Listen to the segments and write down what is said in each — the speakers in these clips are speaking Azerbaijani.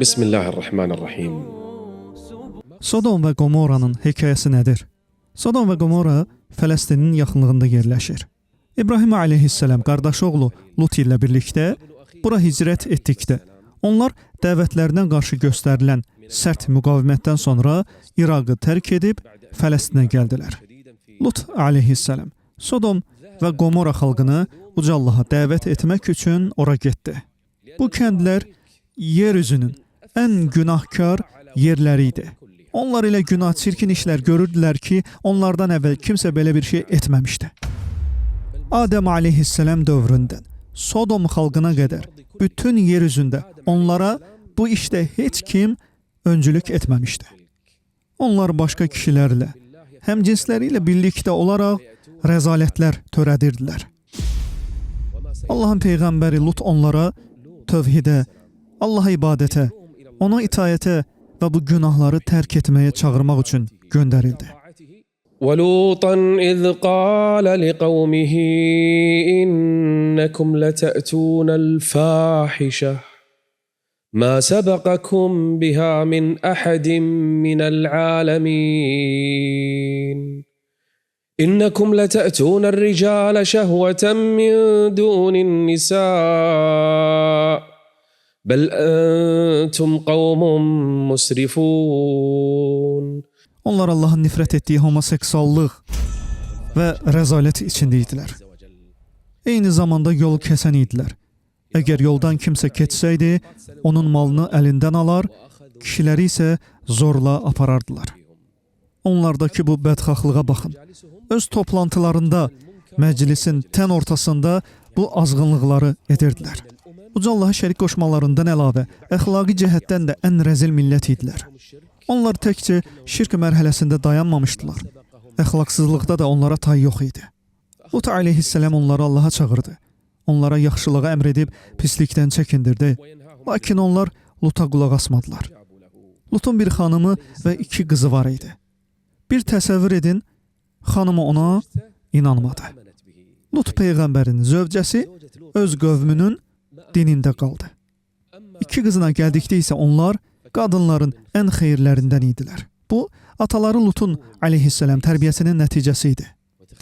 Bismillahirrahmanirrahim. Sodom və Qomoranın hekayəsi nədir? Sodom və Qomora Fələstinin yaxınlığında yerləşir. İbrahim aleyhisselam qardaşı oğlu Lut ilə birlikdə bura hicrət etdikdə, onlar dəvətlərinə qarşı göstərilən sərt müqavimətdən sonra İraqı tərk edib Fələstinə gəldilər. Lut aleyhisselam Sodom və Qomora xalqını Uca Allaha dəvət etmək üçün ora getdi. Bu kəndlər yeryüzünün ən günahkar yerləri idi. Onlar ilə günah, çirkin işlər görürdülər ki, onlardan əvvəl kimsə belə bir şey etməmişdi. Adəm aleyhisselam dövründən Sodom xalqına qədər bütün yeryüzündə onlara bu işdə heç kim öncülük etməmişdi. Onlar başqa kişilərlə, həmcinsləri ilə birlikdə olaraq rəzalətlər törədirdilər. Allahın Peyğəmbəri Lut onlara tövhidə, Allaha ibadətə, ona itayətə və bu günahları tərk etməyə çağırmaq üçün göndərildi. وَلُوطًا إِذْ قَالَ لِقَوْمِهِ إِنَّكُمْ لَتَأْتُونَ الْفَاحِشَةَ مَا سَبَقَكُمْ بِهَا مِنْ أَحَدٍ مِنَ الْعَالَمِينَ إِنَّكُمْ لَتَأْتُونَ الرِّجَالَ شَهْوَةً مِنْ دُونِ النِّسَاءِ بَلْ أَنْتُمْ قَوْمٌ مُسْرِفُونَ. Onlar Allahın nifrət etdiyi homoseksuallıq və rəzalət içində idilər. Eyni zamanda yolu kəsən idilər. Əgər yoldan kimsə keçsəydi, onun malını əlindən alar, kişiləri isə zorla aparardılar. Onlardakı bu bədxahlığa baxın. Öz toplantılarında, məclisin tən ortasında bu azğınlıqları edirdilər. Uca Allaha şərik qoşmalarından əlavə, əxlaqi cəhətdən də ən rəzil millət idilər. Onlar təkcə şirk mərhələsində dayanmamışdılar. Əxlaqsızlıqda da onlara tay yox idi. Lut aleyhisselam onları Allaha çağırdı. Onlara yaxşılığı əmr edib pislikdən çəkindirdi. Lakin onlar Lut'a qulaq asmadılar. Lut'un bir xanımı və 2 qızı var idi. Bir təsəvvür edin, xanımı ona inanmadı. Lut Peyğəmbərin zövcəsi öz qövmünün dinində qaldı. 2 qızına gəldikdə isə onlar qadınların ən xeyirlərindən idilər. Bu, ataları Lut'un aleyhisselam tərbiyəsinin nəticəsi idi.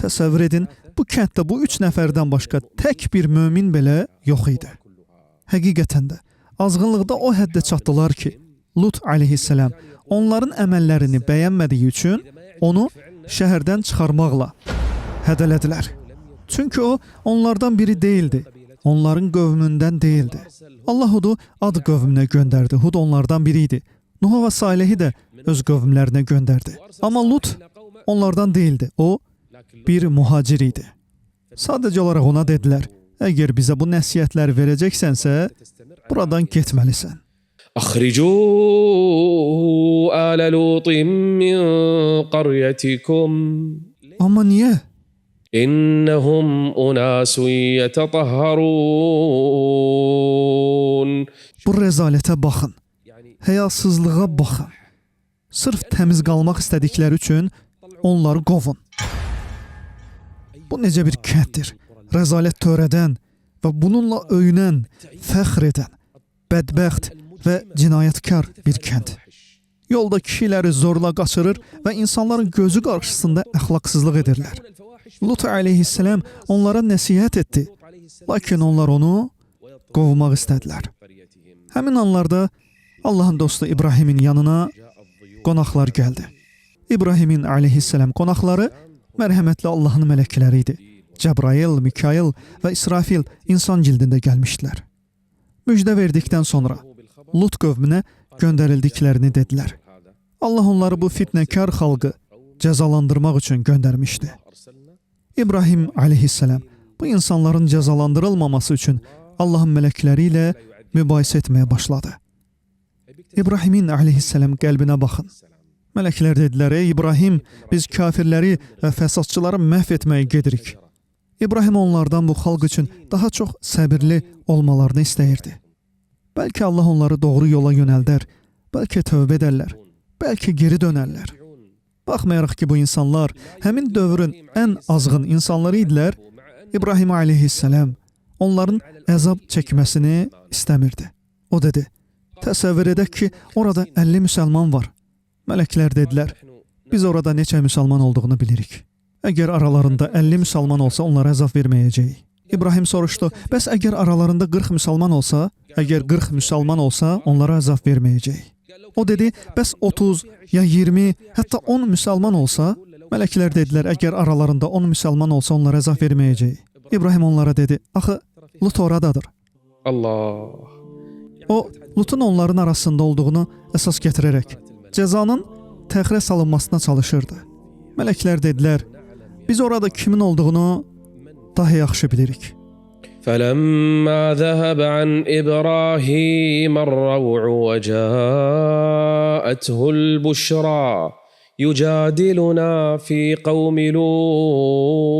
Təsəvvür edin, bu kənddə bu 3 nəfərdən başqa tək bir mömin belə yox idi. Həqiqətən də, azğınlıqda o həddə çatdılar ki, Lut aleyhisselam onların əməllərini bəyənmədiyi üçün onu şəhərdən çıxarmaqla hədələdilər. Çünki o, onlardan biri deyildi. Onların qövmündən deyildi. Allah Hud'u Ad qövmünə göndərdi. Hud onlardan biri idi. Nuh və Salihi də öz qövmlərinə göndərdi. Amma Lut onlardan deyildi. O, bir muhacir idi. Sadəcə olaraq ona dedilər, əgər bizə bu nəsiyyətləri verəcəksənsə, buradan getməlisən. أخرجوا آل لوط من قريتكم Amma niyə? إنهم أناس يتطهرون. Bu rəzalətə baxın, həyasızlığa baxın. Sırf təmiz qalmaq istədikləri üçün onları qovun. Bu necə bir kənddir? Rəzalət törədən və bununla öyünən, fəxr edən, bədbəxt və cinayətkar bir kənd. Yolda kişiləri zorla qaçırır və insanların gözü qarşısında əxlaqsızlıq edirlər. Lut aleyhisselam onlara nəsihət etdi, lakin onlar onu qovmaq istədilər. Həmin anlarda Allahın dostu İbrahimin yanına qonaqlar gəldi. İbrahimin aleyhisselam qonaqları mərhəmətli Allahın mələkləri idi. Cəbrail, Mikail və İsrafil insan cildində gəlmişdilər. Müjdə verdikdən sonra Lut qövmünə göndərildiklərini dedilər. Allah onları bu fitnəkar xalqı cəzalandırmaq üçün göndərmişdi. İbrahim aleyhisselam bu insanların cəzalandırılmaması üçün Allahın mələkləri ilə mübahisə etməyə başladı. İbrahimin aleyhisselam qəlbinə baxın. Mələklər dedilər, ey İbrahim, biz kafirləri və fəsadçıları məhv etməyə gedirik. İbrahim onlardan bu xalq üçün daha çox səbirli olmalarını istəyirdi. Bəlkə Allah onları doğru yola yönəldər, bəlkə tövbə edərlər, bəlkə geri dönərlər. Baxmayaraq ki, bu insanlar həmin dövrün ən azğın insanları idilər, İbrahim aleyhisselam onların əzab çəkməsini istəmirdi. O dedi, Təsəvvür edək ki, orada 50 müsəlman var. Mələklər dedilər, biz orada neçə müsəlman olduğunu bilirik. Əgər aralarında 50 müsəlman olsa, onlara əzab verməyəcəyik. İbrahim soruşdu, bəs əgər aralarında 40 müsəlman olsa, onlara əzab verməyəcəyik. O dedi, bəs 30 ya 20, hətta 10 müsəlman olsa, mələklər dedilər, əgər aralarında 10 müsəlman olsa, onlara əzab verməyəcəyik. İbrahim onlara dedi, axı Lut oradadır. Allah. O, Lutun onların arasında olduğunu əsas gətirərək cəzanın təxirə salınmasına çalışırdı. Mələklər dedilər, biz orada kimin olduğunu daha yaxşı bilirik. فلما ذهب عن إبراهيم الروع وجاءته البشرى يجادلنا في قوم لوط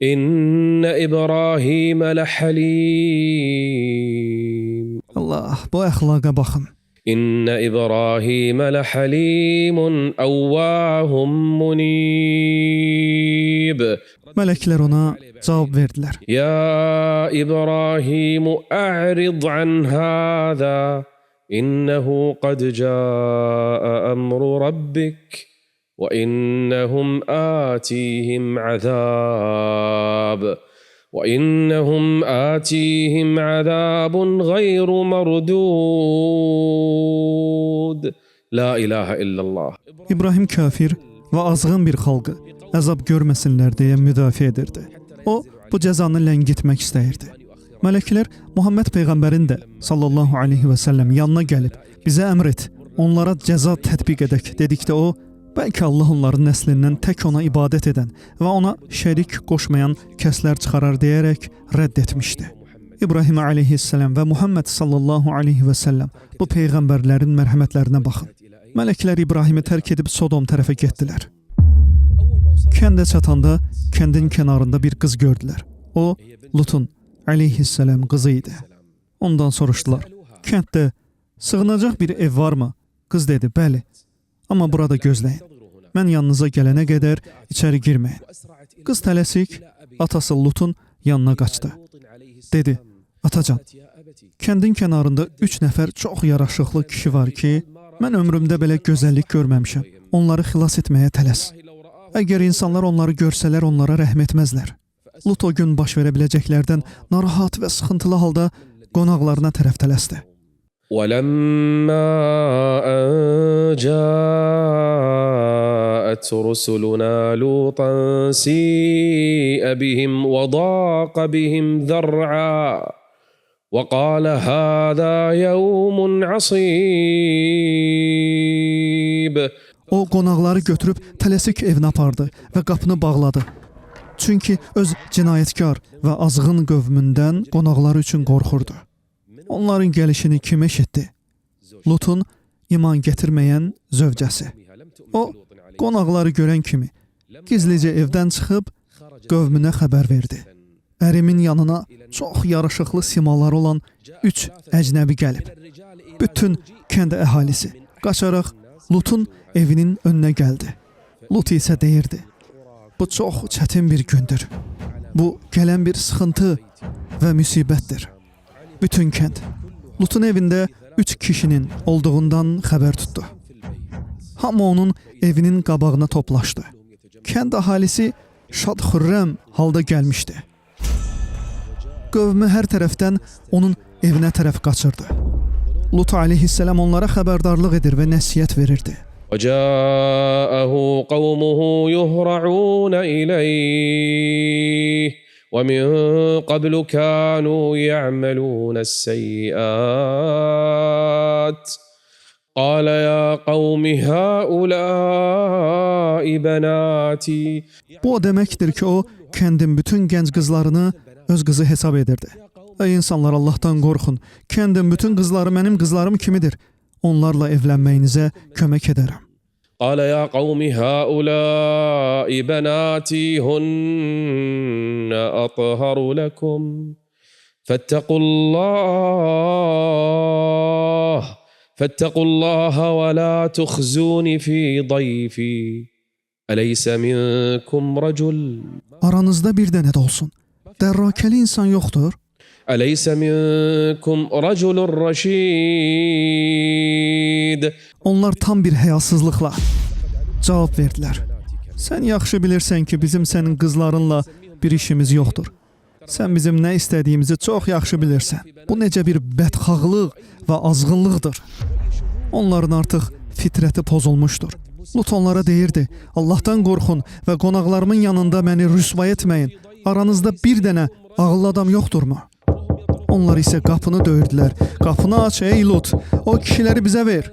إن إبراهيم لحليم Allah, bu əxlaqa baxın. إن إبراهيم لحليم أواه منيب Mələklər ona cavab verdilər. يا إبراهيم أعرض عن هذا إنه قد جاء أمر ربك وإنهم آتيهم عذاب غير مردود لا إله إلا الله. İbrahim kafir və azğın bir xalqı əzab görməsinlər deyə müdafiə edirdi. O, bu cəzanı ləngitmək istəyirdi. Mələklər Muhammed Peyğəmbərin də sallallahu aleyhi və səlləm yanına gəlib, bizə əmr et, onlara cəza tətbiq edək dedikdə o, bəlkə Allah onların nəslindən tək ona ibadət edən və ona şərik qoşmayan kəslər çıxarar deyərək rədd etmişdi. İbrahim aleyhissalam və Muhammed sallallahu aleyhi və səlləm bu peyğəmbərlərin mərhəmətlərinə baxın. Mələklər İbrahimi tərk edib Sodom tərəfə getdilər. Kəndə çatanda kəndin kənarında bir qız gördülər. O, Lutun aleyhissalam qızı idi. Ondan soruşdular, kənddə sığınacaq bir ev varmı? Qız dedi, bəli. Amma burada gözləyin. Mən yanınıza gələnə qədər içəri girməyin. Qız tələsik atası Lutun yanına qaçdı. Dedi, atacan, kəndin kənarında 3 nəfər çox yaraşıqlı kişi var ki, mən ömrümdə belə gözəllik görməmişəm. Onları xilas etməyə tələs. Əgər insanlar onları görsələr, onlara rəhm etməzlər. Lut o gün baş verə biləcəklərdən narahat və sıxıntılı halda qonaqlarına tərəf tələsdi. ولما أن جاءت رسلنا لوطا سيء بهم وضاق بهم ذرعا وقال هذا يوم عصيب. O qonaqları götürüb tələsik evinə apardı və qapını bağladı. Çünki öz cinayətkar və azğın qövmündən qonaqları üçün qorxurdu. Onların gəlişini kim eşitdi? Lutun iman gətirməyən zövcəsi. O, qonaqları görən kimi gizlicə evdən çıxıb qövmünə xəbər verdi. Ərimin yanına çox yaraşıqlı simaları olan 3 əcnəbi gəlib. Bütün kənd əhalisi qaçaraq Lutun evinin önünə gəldi. Lut isə deyirdi, bu çox çətin bir gündür. Bu gələn bir sıxıntı və müsibətdir. Bütün kənd Lutun evində 3 kişinin olduğundan xəbər tutdu. Hamı onun evinin qabağına toplaşdı. Kənd əhalisi şad-xürrəm halda gəlmişdi. Qövmü hər tərəfdən onun evinə tərəf qaçırdı. Lut aleyhissalam onlara xəbərdarlıq edir və nəsihət verirdi. وجاءه قومه يهرعون إليه ومن قبل كانوا يعملون السيئات قال يا قوم هؤلاء بناتي. Bu o deməkdir ki, o kəndin bütün gənc qızlarını öz qızı hesab edirdi. Ey insanlar, Allahdan qorxun. Kəndin bütün qızları mənim qızlarım kimidir. Onlarla evlənməyinizə kömək edərəm. قال يا قوم هؤلاء بناتي هن أطهر لكم فاتقوا الله ولا تخزوني في ضيفي أليس منكم رجل. Aranızda bir dənə də olsun dərrakəli insan yoxdur. أليس منكم رجل رشيد. Onlar tam bir həyasızlıqla cavab verdilər. Sən yaxşı bilirsən ki, bizim sənin qızlarınla bir işimiz yoxdur. Sən bizim nə istədiyimizi çox yaxşı bilirsən. Bu necə bir bədxahlıq və azğınlıqdır. Onların artıq fitrəti pozulmuşdur. Lut onlara deyirdi, Allahdan qorxun və qonaqlarımın yanında məni rüsvay etməyin. Aranızda bir dənə ağıllı adam yoxdurmu? Onlar isə qapını döyürdülər. Qapını aç ey Lut, o kişiləri bizə ver.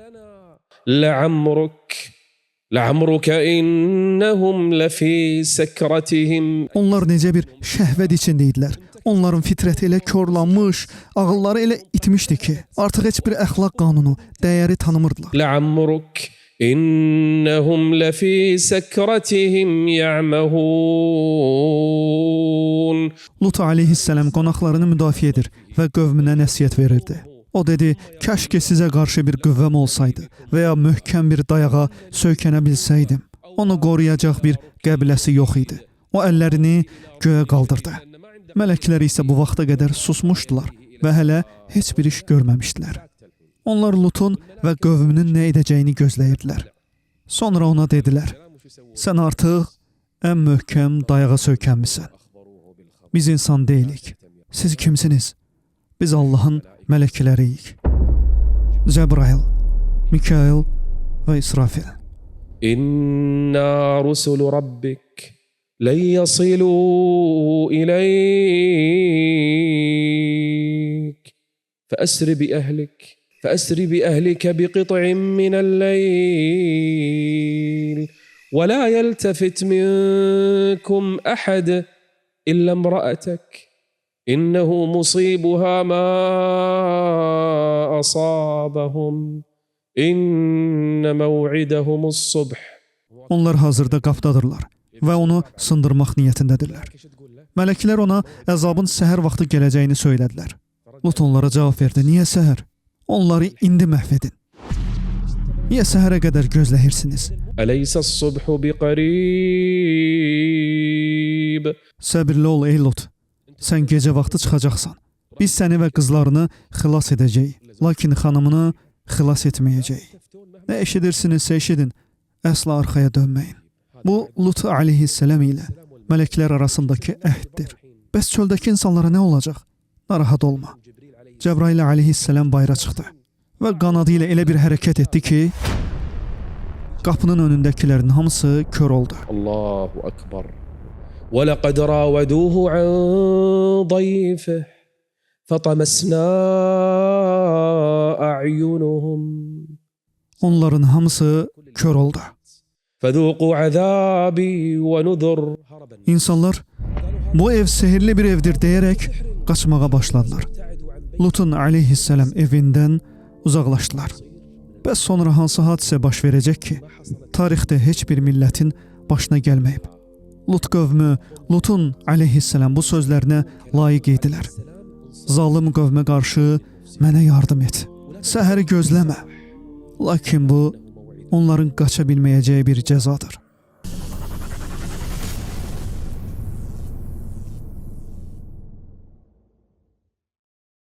لعمرك إنهم لفي سكرتهم. Onlar necə bir şəhvət içində idilər. Onların fitrəti elə korlanmış, ağılları elə itmişdi ki, artıq heç bir əxlaq qanunu, dəyəri tanımırdılar. لعمرك إنهم لفي سكرتهم يعمهون. Lut aleyhisselam qonaqlarını müdafiə edir və qövmünə nəsihət verirdi. O dedi, kaş ki sizə qarşı bir qüvvəm olsaydı və ya möhkəm bir dayağa söykənə bilsəydim. Onu qoruyacaq bir qəbiləsi yox idi. O əllərini göyə qaldırdı. Mələklər isə bu vaxta qədər susmuşdular və hələ heç bir iş görməmişdilər. Onlar Lutun və qövmünün nə edəcəyini gözləyirdilər. Sonra ona dedilər, sən artıq ən möhkəm dayağa söykənmisən. Biz insan deyilik. Siz kimsiniz? Biz Allahın mələkləriyik. Cəbrail, Mikail və İsrafil. İnna rusulu rabbik len yasilu ileyk فأسر بأهلك بقطع من الليل ولا يلتفت منكم أحد إلا امرأتك إنه مصيبها ما أصابهم إن موعدهم الصبح. Onlar hazırda qapdadırlar və onu sındırmaq niyyətindədirlər. Mələklər ona əzabın səhər vaxtı gələcəyini söylədilər. Lut onlara cavab verdi, niyə səhər? Onları indi məhv edin. Niyə səhərə qədər gözləyirsiniz? Əleysə-s-subhu biqarib. Səbirli ol ey Lut. Sən gecə vaxtı çıxacaqsan. Biz səni və qızlarını xilas edəcəyik, lakin xanımını xilas etməyəcəyik. Nə eşidirsinizsə eşidin, əsla arxaya dönməyin. Bu Lut aleyhisselam ilə mələklər arasındakı əhddir. Bəs çöldəki insanlara nə olacaq? Narahat olma. Cəbrail aleyhisselam bayıra çıxdı və qanadı ilə elə bir hərəkət etdi ki, qapının önündəkilərin hamısı kör oldu. Allahu akbar. وَلَقَدْ رَاوَدُوهُ عَنْ ضَيْفِهِ فَطَمَسْنَا أَعْيُنُهُمْ. Onların hamısı kör oldu. فَذُوقُوا عَذَابِي وَنُذُرْ. İnsanlar, bu ev sehirli bir evdir deyərək qaçmağa başladılar. Lutun aleyhisselam evindən uzaqlaşdılar. Bəs sonra hansı hadisə baş verəcək ki, tarixdə heç bir millətin başına gəlməyib. Lut qövmü, Lutun aleyhisselam bu sözlərinə layiq idilər. Zalım qövmə qarşı mənə yardım et. Səhəri gözləmə. Lakin bu, onların qaça bilməyəcəyi bir cəzadır.